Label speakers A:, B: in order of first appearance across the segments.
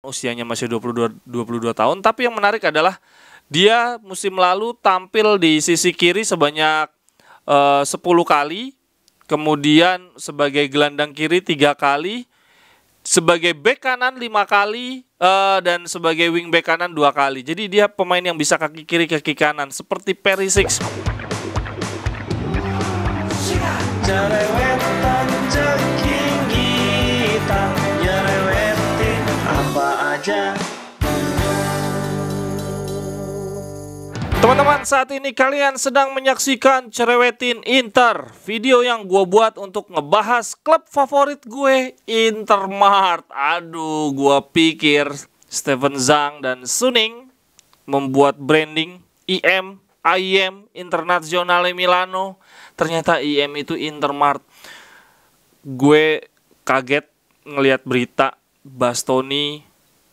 A: usianya masih 22 tahun. Tapi yang menarik adalah dia musim lalu tampil di sisi kiri sebanyak 10 kali, kemudian sebagai gelandang kiri 3 kali, sebagai bek kanan 5 kali, dan sebagai wing back kanan 2 kali. Jadi dia pemain yang bisa kaki kiri kaki kanan seperti Perisic.
B: Cerewetan ceking kita, nyerewetin apa aja.
A: Teman-teman, saat ini kalian sedang menyaksikan Cerewetin Inter, video yang gue buat untuk ngebahas klub favorit gue, Intermart. Aduh, gue pikir Steven Zhang dan Suning membuat branding IM Internazionale Milano. Ternyata IM itu Intermart. Gue kaget ngelihat berita Bastoni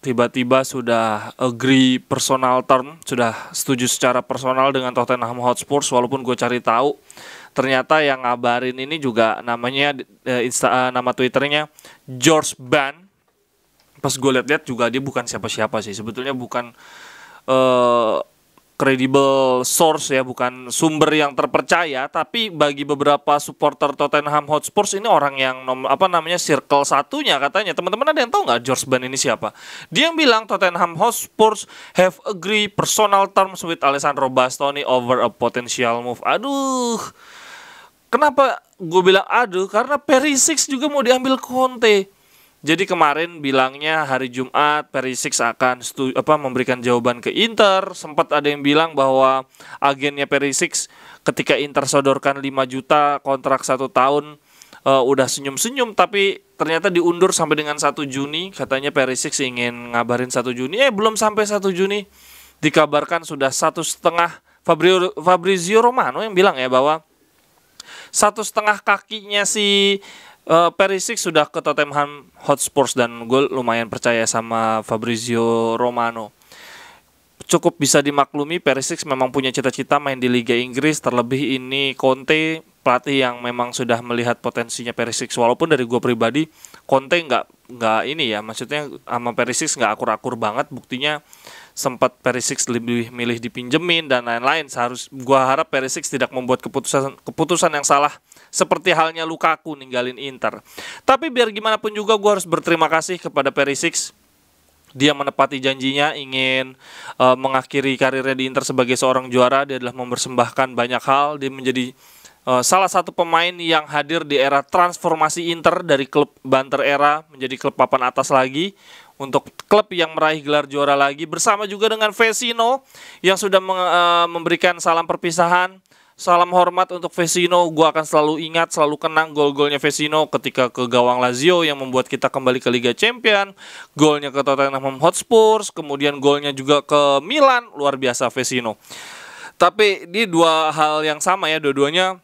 A: tiba-tiba sudah agree personal term, sudah setuju secara personal dengan Tottenham Hotspur. Walaupun gue cari tahu, ternyata yang ngabarin ini juga namanya nama Twitternya George Ban. Pas gue lihat-lihat juga dia bukan siapa-siapa sih, sebetulnya bukan credible source ya, bukan sumber yang terpercaya. Tapi bagi beberapa supporter Tottenham Hotspur ini orang yang circle satunya katanya. Teman-teman ada yang tahu nggak George Ban ini siapa? Dia yang bilang Tottenham Hotspur have agree personal terms with Alessandro Bastoni over a potential move. Aduh, kenapa gue bilang aduh? Karena Perisic juga mau diambil Conte. Jadi kemarin bilangnya hari Jumat Perisic akan memberikan jawaban ke Inter. Sempat ada yang bilang bahwa agennya Perisic ketika Inter sodorkan 5 juta kontrak 1 tahun udah senyum-senyum. Tapi ternyata diundur sampai dengan 1 Juni. Katanya Perisic ingin ngabarin 1 Juni. Belum sampai 1 Juni. Dikabarkan sudah 1,5. Fabrizio Romano yang bilang ya bahwa 1,5 kakinya si Perisic sudah ke Tottenham Hotspur, dan gue lumayan percaya sama Fabrizio Romano. Cukup bisa dimaklumi, Perisic memang punya cita-cita main di Liga Inggris. Terlebih ini Conte, pelatih yang memang sudah melihat potensinya Perisic. Walaupun dari gue pribadi, Conte nggak ini ya, maksudnya sama Perisic nggak akur-akur banget. Buktinya sempat Perisic lebih milih dipinjemin dan lain-lain. Gue harap Perisic tidak membuat keputusan yang salah seperti halnya Lukaku ninggalin Inter. Tapi biar gimana pun juga gue harus berterima kasih kepada Perisic. Dia menepati janjinya ingin mengakhiri karirnya di Inter sebagai seorang juara. Dia adalah mempersembahkan banyak hal. Dia menjadi salah satu pemain yang hadir di era transformasi Inter dari klub banter era menjadi klub papan atas lagi, untuk klub yang meraih gelar juara lagi, bersama juga dengan Vecino yang sudah memberikan salam perpisahan. Salam hormat untuk Vecino. Gue akan selalu ingat, selalu kenang gol-golnya Vecino ketika ke gawang Lazio yang membuat kita kembali ke Liga Champion, golnya ke Tottenham Hotspur, kemudian golnya juga ke Milan. Luar biasa Vecino. Tapi di dua hal yang sama ya, dua-duanya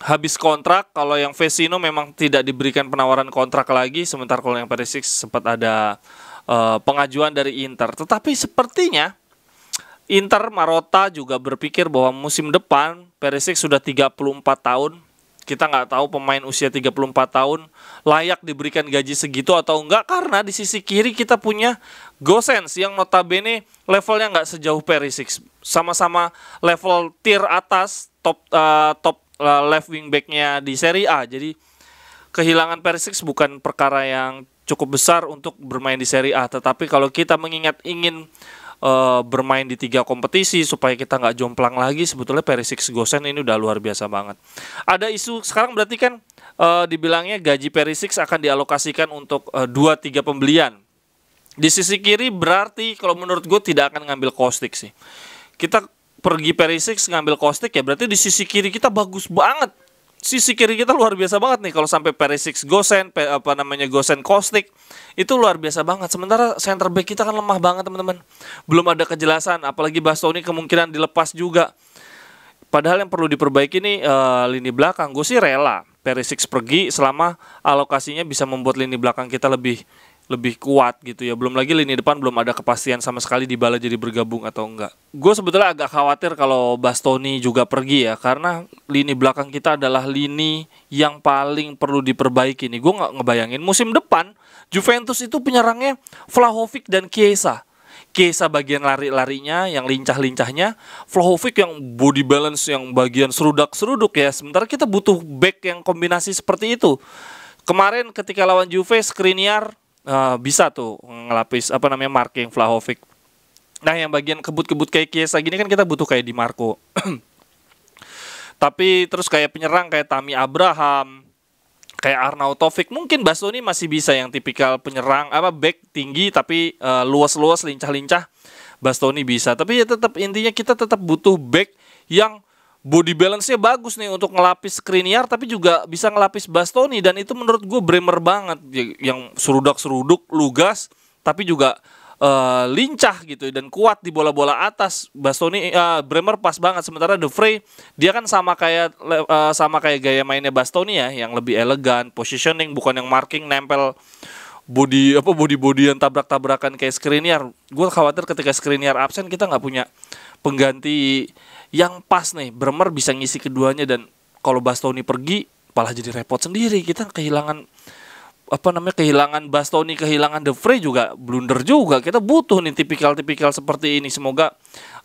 A: habis kontrak. Kalau yang Vecino memang tidak diberikan penawaran kontrak lagi, sementara kalau yang Perisic sempat ada pengajuan dari Inter. Tetapi sepertinya Inter Marotta juga berpikir bahwa musim depan Perisic sudah 34 tahun. Kita nggak tahu pemain usia 34 tahun layak diberikan gaji segitu atau enggak, karena di sisi kiri kita punya Gosens yang notabene levelnya nggak sejauh Perisic. Sama-sama level tier atas, top left wing back-nya di Serie A. Jadi kehilangan Perisic bukan perkara yang cukup besar untuk bermain di Serie A. Tetapi kalau kita mengingat ingin bermain di 3 kompetisi supaya kita nggak jomplang lagi, sebetulnya Perisic Gosens ini udah luar biasa banget. Ada isu sekarang berarti kan dibilangnya gaji Perisic akan dialokasikan untuk 2-3 pembelian. Di sisi kiri berarti kalau menurut gue tidak akan ngambil Kostic sih. Kita pergi Perisic ngambil Kostic ya berarti di sisi kiri kita bagus banget. Sisi kiri kita luar biasa banget nih kalau sampai Perisic Gosens, Gosens Kostic, itu luar biasa banget. Sementara center back kita kan lemah banget teman-teman. Belum ada kejelasan, apalagi Bastoni kemungkinan dilepas juga. Padahal yang perlu diperbaiki nih lini belakang. Gue sih rela Perisic pergi selama alokasinya bisa membuat lini belakang kita lebih lebih kuat gitu ya. Belum lagi lini depan belum ada kepastian sama sekali Dybala jadi bergabung atau enggak. Gue sebetulnya agak khawatir kalau Bastoni juga pergi ya, karena lini belakang kita adalah lini yang paling perlu diperbaiki nih. Gue nggak ngebayangin musim depan Juventus itu penyerangnya Vlahovic dan Chiesa. Chiesa bagian lari-larinya yang lincah-lincahnya, Vlahovic yang body balance yang bagian serudak-seruduk ya. Sementara kita butuh back yang kombinasi seperti itu. Kemarin ketika lawan Juve, Skriniar bisa tuh ngelapis marking Vlahovic. Nah yang bagian kebut-kebut kayak Chiesa gini kan kita butuh kayak Di Marco. Tapi terus kayak penyerang kayak Tammy Abraham, kayak Arnautovic, mungkin Bastoni masih bisa yang tipikal penyerang back tinggi tapi luas-luas lincah-lincah. Bastoni bisa, tapi ya tetap intinya kita tetap butuh back yang body balance-nya bagus nih untuk ngelapis Skriniar tapi juga bisa ngelapis Bastoni, dan itu menurut gue Bremer banget yang serudak-seruduk, lugas tapi juga lincah gitu dan kuat di bola-bola atas. Bastoni Bremer pas banget, sementara De Vrij dia kan sama kayak gaya mainnya Bastoni ya, yang lebih elegan, positioning bukan yang marking nempel body-bodyan tabrak-tabrakan kayak Skriniar. Gue khawatir ketika Skriniar absen kita nggak punya pengganti yang pas nih. Bremer bisa ngisi keduanya, dan kalau Bastoni pergi malah jadi repot sendiri. Kita kehilangan Bastoni, kehilangan De Vrij juga blunder juga. Kita butuh nih tipikal-tipikal seperti ini. Semoga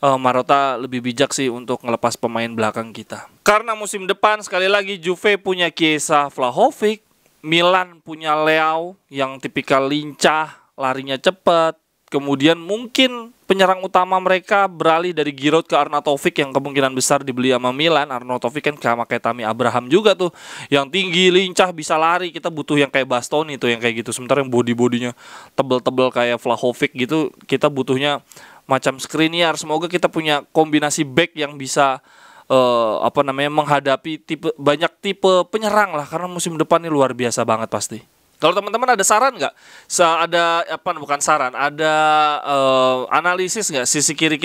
A: Marotta lebih bijak sih untuk ngelepas pemain belakang kita. Karena musim depan sekali lagi Juve punya Chiesa, Vlahovic, Milan punya Leao yang tipikal lincah, larinya cepat. Kemudian mungkin penyerang utama mereka beralih dari Giroud ke Arnautovic yang kemungkinan besar dibeli sama Milan. Arnautovic kan sama kayak Tammy Abraham juga tuh, yang tinggi, lincah, bisa lari. Kita butuh yang kayak Bastoni tuh yang kayak gitu. Sementara yang body-bodinya tebel-tebel kayak Vlahovic gitu, kita butuhnya macam Skriniar. Semoga kita punya kombinasi back yang bisa menghadapi banyak tipe penyerang lah, karena musim depan ini luar biasa banget pasti. Kalau teman-teman ada saran nggak? Ada analisis nggak sisi kiri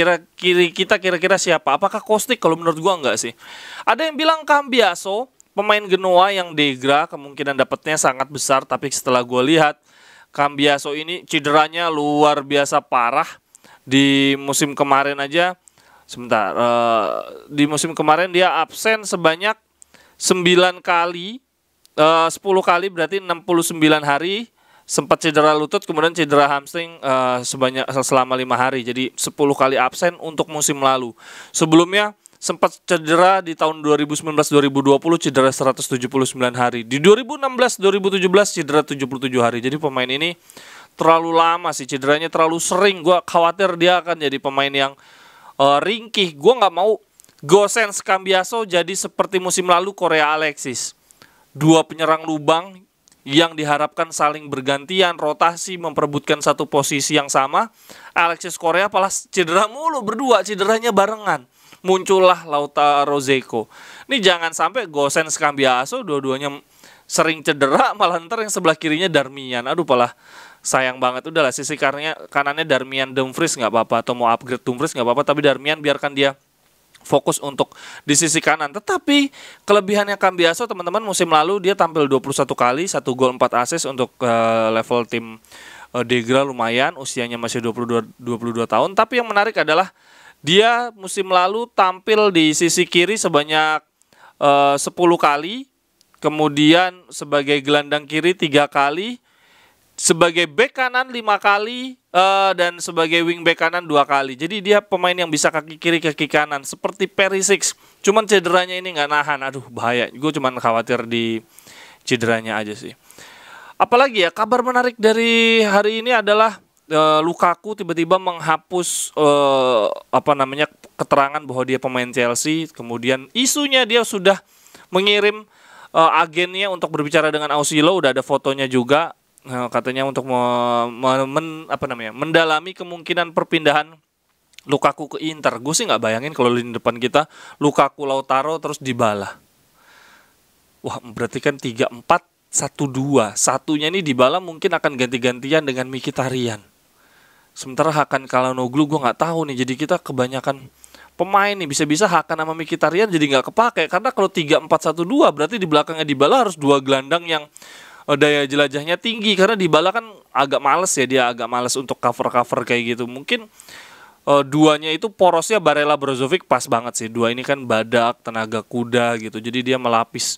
A: kita kira-kira siapa? Apakah Kostic? Kalau menurut gua nggak sih. Ada yang bilang Cambiaso, pemain Genoa yang degra, kemungkinan dapatnya sangat besar. Tapi setelah gua lihat Cambiaso ini cederanya luar biasa parah. Di musim kemarin aja, di musim kemarin dia absen sebanyak 9 kali. 10 kali berarti 69 hari, sempat cedera lutut, kemudian cedera hamstring selama 5 hari. Jadi 10 kali absen untuk musim lalu. Sebelumnya sempat cedera di tahun 2019-2020, cedera 179 hari. Di 2016-2017 cedera 77 hari. Jadi pemain ini terlalu lama sih, cederanya terlalu sering. Gue khawatir dia akan jadi pemain yang ringkih. Gue gak mau Gosens Cambiaso jadi seperti musim lalu Korea Alexis. Dua penyerang lubang yang diharapkan saling bergantian, rotasi, memperebutkan satu posisi yang sama. Alexis Korea malah cedera mulu, berdua cederanya barengan. Muncullah Lautaro Zeko. Ini jangan sampai Gosens Cambiaso dua-duanya sering cedera, malah ntar yang sebelah kirinya Darmian. Aduh, malah sayang banget. Udahlah, sisi kanannya Darmian Dumfries nggak apa-apa, atau mau upgrade Dumfries nggak apa-apa, tapi Darmian biarkan dia fokus untuk di sisi kanan. Tetapi kelebihannya Cambiaso, teman-teman, musim lalu dia tampil 21 kali, 1 gol 4 assist untuk level tim Degra, lumayan, usianya masih 22 tahun. Tapi yang menarik adalah dia musim lalu tampil di sisi kiri sebanyak 10 kali, kemudian sebagai gelandang kiri 3 kali, sebagai bek kanan 5 kali, dan sebagai wing back kanan 2 kali. Jadi dia pemain yang bisa kaki kiri kaki kanan seperti Perisic. Cuman cederanya ini nggak nahan. Aduh, bahaya. Gue cuman khawatir di cederanya aja sih. Apalagi ya, kabar menarik dari hari ini adalah Lukaku tiba-tiba menghapus keterangan bahwa dia pemain Chelsea. Kemudian isunya dia sudah mengirim agennya untuk berbicara dengan Ausilo. Udah ada fotonya juga. Katanya untuk mendalami kemungkinan perpindahan Lukaku ke Inter. Gue sih nggak bayangin kalau lini depan kita Lukaku, Lautaro, terus Dybala. Wah, berarti kan 3-4-1-2. Satunya ini Dybala mungkin akan ganti-gantian dengan Mkhitaryan. Sementara Hakan Calhanoglu gue nggak tahu nih. Jadi kita kebanyakan pemain nih, bisa-bisa Hakan sama Mkhitaryan jadi nggak kepake. Karena kalau 3-4-1-2 berarti di belakangnya Dybala harus 2 gelandang yang daya jelajahnya tinggi karena Dybala kan agak males ya, dia agak males untuk cover kayak gitu. Mungkin duanya itu porosnya Barella Brozovic pas banget sih. Dua ini kan badak, tenaga kuda gitu. Jadi dia melapis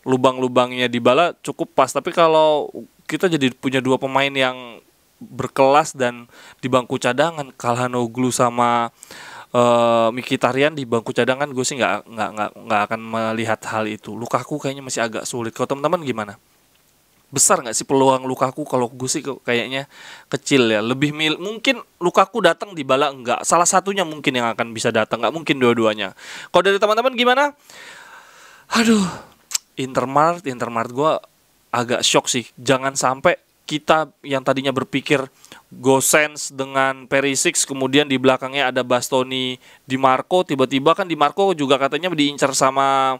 A: lubang-lubangnya Dybala cukup pas. Tapi kalau kita jadi punya dua pemain yang berkelas dan di bangku cadangan, Calhanoglu sama Mkhitaryan di bangku cadangan, gue sih nggak akan melihat hal itu. Lukaku kayaknya masih agak sulit. Kalau teman-teman gimana? Besar nggak sih peluang Lukaku? Kalau gue sih kayaknya kecil ya. Mungkin Lukaku datang, Dybala enggak. Salah satunya mungkin yang akan bisa datang, nggak mungkin dua-duanya. Kalau dari teman-teman gimana? Aduh, Intermart gue agak shock sih. Jangan sampai kita yang tadinya berpikir Gosens dengan Perisic, kemudian di belakangnya ada Bastoni, Di Marco, tiba-tiba kan Di Marco juga katanya diincar sama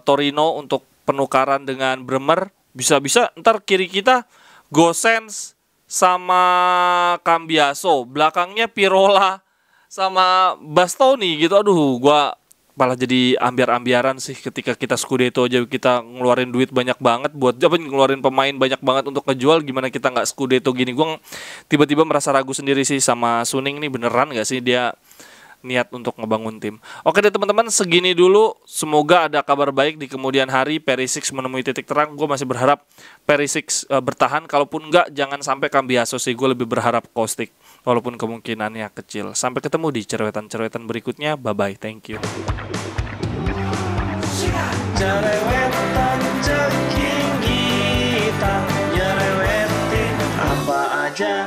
A: Torino untuk penukaran dengan Bremer. Bisa-bisa ntar kiri kita Gosens sama Cambiaso, belakangnya Pirola sama Bastoni gitu. Aduh, gua malah jadi ambiar-ambiaran sih ketika kita Scudetto aja kita ngeluarin duit banyak banget buat ngeluarin pemain banyak banget untuk ngejual, gimana kita nggak Scudetto gini. Gue tiba-tiba merasa ragu sendiri sih sama Suning nih, beneran nggak sih dia niat untuk ngebangun tim. Oke deh teman-teman, segini dulu. Semoga ada kabar baik di kemudian hari. Perisic menemui titik terang. Gue masih berharap Perisic bertahan. Kalaupun enggak, jangan sampai Cambiaso sih. Gue lebih berharap Kostic, walaupun kemungkinannya kecil. Sampai ketemu di cerewetan-cerewetan berikutnya. Bye-bye, thank you.
B: Cerewetan ceking kita nyerewetin apa aja.